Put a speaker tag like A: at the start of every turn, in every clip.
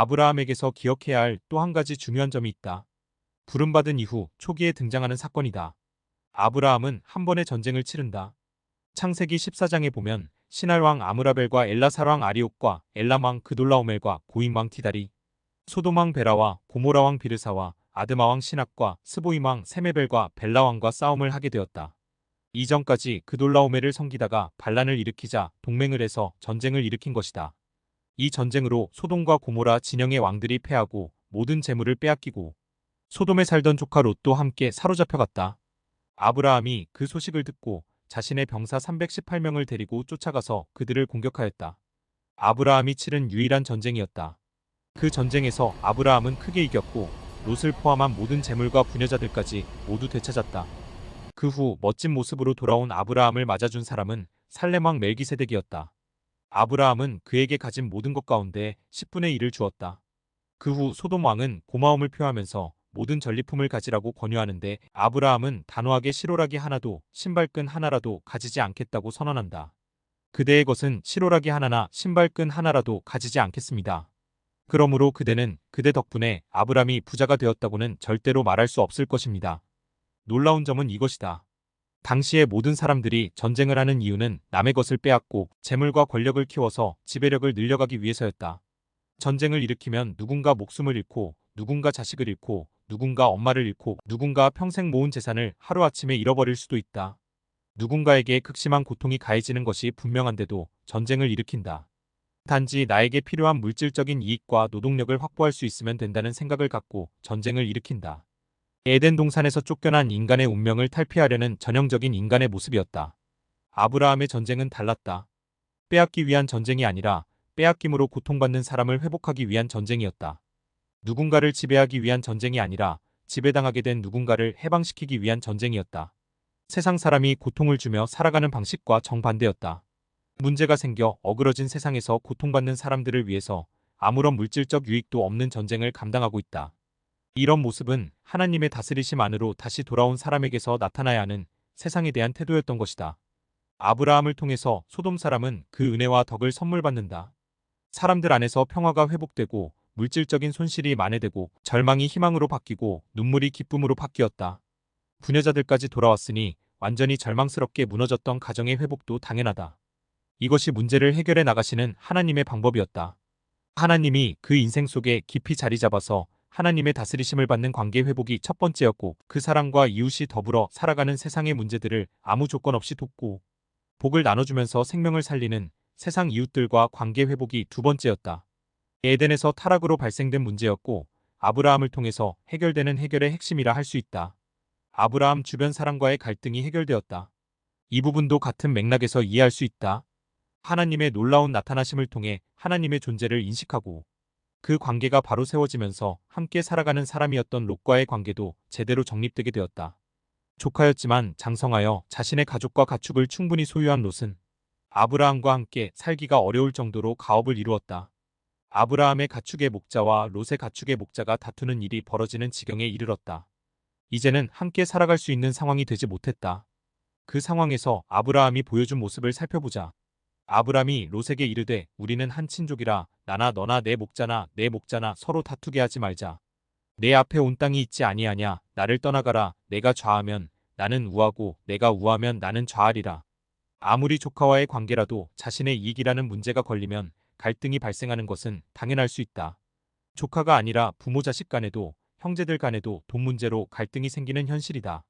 A: 아브라함에게서 기억해야 할 또 한 가지 중요한 점이 있다. 부름받은 이후 초기에 등장하는 사건이다. 아브라함은 한 번의 전쟁을 치른다. 창세기 14장에 보면 신할왕 아므라벨과 엘라살왕 아리옥과 엘람왕 그돌라오멜과 고임왕 티다리, 소돔왕 베라와 고모라왕 비르사와 아드마왕 신학과 스보임왕 세메벨과 벨라왕과 싸움을 하게 되었다. 이전까지 그돌라오멜을 섬기다가 반란을 일으키자 동맹을 해서 전쟁을 일으킨 것이다. 이 전쟁으로 소돔과 고모라 진영의 왕들이 패하고 모든 재물을 빼앗기고 소돔에 살던 조카 롯도 함께 사로잡혀갔다. 아브라함이 그 소식을 듣고 자신의 병사 318명을 데리고 쫓아가서 그들을 공격하였다. 아브라함이 치른 유일한 전쟁이었다. 그 전쟁에서 아브라함은 크게 이겼고 롯을 포함한 모든 재물과 부녀자들까지 모두 되찾았다. 그 후 멋진 모습으로 돌아온 아브라함을 맞아준 사람은 살렘왕 멜기세덱이었다. 아브라함은 그에게 가진 모든 것 가운데 10분의 1을 주었다. 그 후 소돔 왕은 고마움을 표하면서 모든 전리품을 가지라고 권유하는데 아브라함은 단호하게 시로라기 하나도 신발끈 하나라도 가지지 않겠다고 선언한다. 그대의 것은 시로라기 하나나 신발끈 하나라도 가지지 않겠습니다. 그러므로 그대는 그대 덕분에 아브라함이 부자가 되었다고는 절대로 말할 수 없을 것입니다. 놀라운 점은 이것이다. 당시의 모든 사람들이 전쟁을 하는 이유는 남의 것을 빼앗고 재물과 권력을 키워서 지배력을 늘려가기 위해서였다. 전쟁을 일으키면 누군가 목숨을 잃고 누군가 자식을 잃고 누군가 엄마를 잃고 누군가 평생 모은 재산을 하루아침에 잃어버릴 수도 있다. 누군가에게 극심한 고통이 가해지는 것이 분명한데도 전쟁을 일으킨다. 단지 나에게 필요한 물질적인 이익과 노동력을 확보할 수 있으면 된다는 생각을 갖고 전쟁을 일으킨다. 에덴 동산에서 쫓겨난 인간의 운명을 탈피하려는 전형적인 인간의 모습이었다. 아브라함의 전쟁은 달랐다. 빼앗기 위한 전쟁이 아니라 빼앗김으로 고통받는 사람을 회복하기 위한 전쟁이었다. 누군가를 지배하기 위한 전쟁이 아니라 지배당하게 된 누군가를 해방시키기 위한 전쟁이었다. 세상 사람이 고통을 주며 살아가는 방식과 정반대였다. 문제가 생겨 어그러진 세상에서 고통받는 사람들을 위해서 아무런 물질적 유익도 없는 전쟁을 감당하고 있다. 이런 모습은 하나님의 다스리심 안으로 다시 돌아온 사람에게서 나타나야 하는 세상에 대한 태도였던 것이다. 아브라함을 통해서 소돔 사람은 그 은혜와 덕을 선물 받는다. 사람들 안에서 평화가 회복되고 물질적인 손실이 만회되고 절망이 희망으로 바뀌고 눈물이 기쁨으로 바뀌었다. 부녀자들까지 돌아왔으니 완전히 절망스럽게 무너졌던 가정의 회복도 당연하다. 이것이 문제를 해결해 나가시는 하나님의 방법이었다. 하나님이 그 인생 속에 깊이 자리 잡아서 하나님의 다스리심을 받는 관계 회복이 첫 번째였고 그 사람과 이웃이 더불어 살아가는 세상의 문제들을 아무 조건 없이 돕고 복을 나눠주면서 생명을 살리는 세상 이웃들과 관계 회복이 두 번째였다. 에덴에서 타락으로 발생된 문제였고 아브라함을 통해서 해결되는 해결의 핵심이라 할 수 있다. 아브라함 주변 사람과의 갈등이 해결되었다. 이 부분도 같은 맥락에서 이해할 수 있다. 하나님의 놀라운 나타나심을 통해 하나님의 존재를 인식하고 그 관계가 바로 세워지면서 함께 살아가는 사람이었던 롯과의 관계도 제대로 정립되게 되었다. 조카였지만 장성하여 자신의 가족과 가축을 충분히 소유한 롯은 아브라함과 함께 살기가 어려울 정도로 가업을 이루었다. 아브라함의 가축의 목자와 롯의 가축의 목자가 다투는 일이 벌어지는 지경에 이르렀다. 이제는 함께 살아갈 수 있는 상황이 되지 못했다. 그 상황에서 아브라함이 보여준 모습을 살펴보자. 아브람이 롯에게 이르되 우리는 한 친족이라 나나 너나 내 목자나 서로 다투게 하지 말자. 내 앞에 온 땅이 있지 아니하냐. 나를 떠나가라. 내가 좌하면 나는 우하고 내가 우하면 나는 좌하리라. 아무리 조카와의 관계라도 자신의 이익이라는 문제가 걸리면 갈등이 발생하는 것은 당연할 수 있다. 조카가 아니라 부모 자식 간에도 형제들 간에도 돈 문제로 갈등이 생기는 현실이다.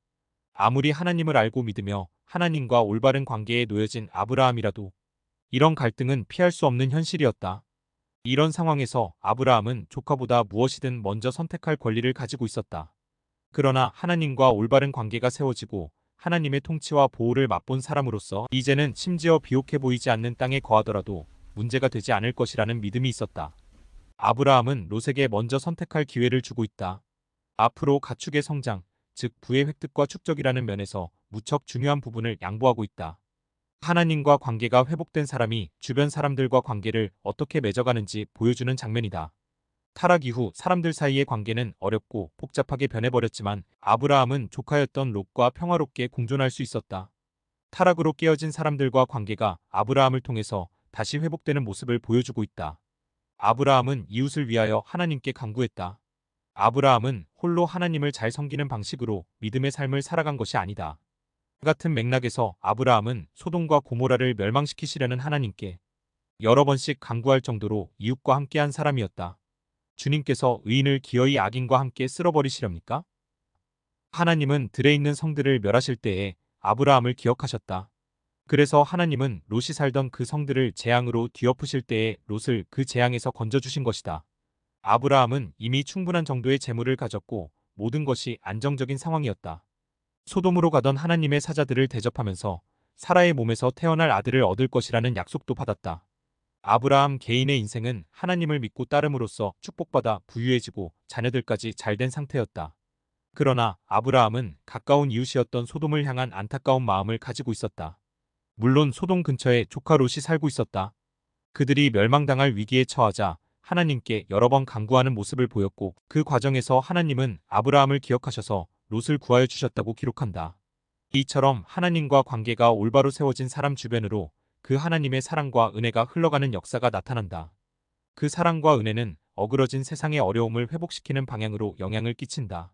A: 아무리 하나님을 알고 믿으며 하나님과 올바른 관계에 놓여진 아브라함이라도 이런 갈등은 피할 수 없는 현실이었다. 이런 상황에서 아브라함은 조카보다 무엇이든 먼저 선택할 권리를 가지고 있었다. 그러나 하나님과 올바른 관계가 세워지고 하나님의 통치와 보호를 맛본 사람으로서 이제는 심지어 비옥해 보이지 않는 땅에 거하더라도 문제가 되지 않을 것이라는 믿음이 있었다. 아브라함은 롯에게 먼저 선택할 기회를 주고 있다. 앞으로 가축의 성장, 즉 부의 획득과 축적이라는 면에서 무척 중요한 부분을 양보하고 있다. 하나님과 관계가 회복된 사람이 주변 사람들과 관계를 어떻게 맺어가는지 보여주는 장면이다. 타락 이후 사람들 사이의 관계는 어렵고 복잡하게 변해버렸지만 아브라함은 조카였던 롯과 평화롭게 공존할 수 있었다. 타락으로 깨어진 사람들과 관계가 아브라함을 통해서 다시 회복되는 모습을 보여주고 있다. 아브라함은 이웃을 위하여 하나님께 간구했다. 아브라함은 홀로 하나님을 잘 섬기는 방식으로 믿음의 삶을 살아간 것이 아니다. 같은 맥락에서 아브라함은 소돔과 고모라를 멸망시키시려는 하나님께 여러 번씩 간구할 정도로 이웃과 함께한 사람이었다. 주님께서 의인을 기어이 악인과 함께 쓸어버리시렵니까? 하나님은 들에 있는 성들을 멸하실 때에 아브라함을 기억하셨다. 그래서 하나님은 롯이 살던 그 성들을 재앙으로 뒤엎으실 때에 롯을 그 재앙에서 건져주신 것이다. 아브라함은 이미 충분한 정도의 재물을 가졌고 모든 것이 안정적인 상황이었다. 소돔으로 가던 하나님의 사자들을 대접하면서 사라의 몸에서 태어날 아들을 얻을 것이라는 약속도 받았다. 아브라함 개인의 인생은 하나님을 믿고 따름으로써 축복받아 부유해지고 자녀들까지 잘된 상태였다. 그러나 아브라함은 가까운 이웃이었던 소돔을 향한 안타까운 마음을 가지고 있었다. 물론 소돔 근처에 조카 롯이 살고 있었다. 그들이 멸망당할 위기에 처하자 하나님께 여러 번 간구하는 모습을 보였고 그 과정에서 하나님은 아브라함을 기억하셔서 롯을 구하여 주셨다고 기록한다. 이처럼 하나님과 관계가 올바로 세워진 사람 주변으로 그 하나님의 사랑과 은혜가 흘러가는 역사가 나타난다. 그 사랑과 은혜는 어그러진 세상의 어려움을 회복시키는 방향으로 영향을 끼친다.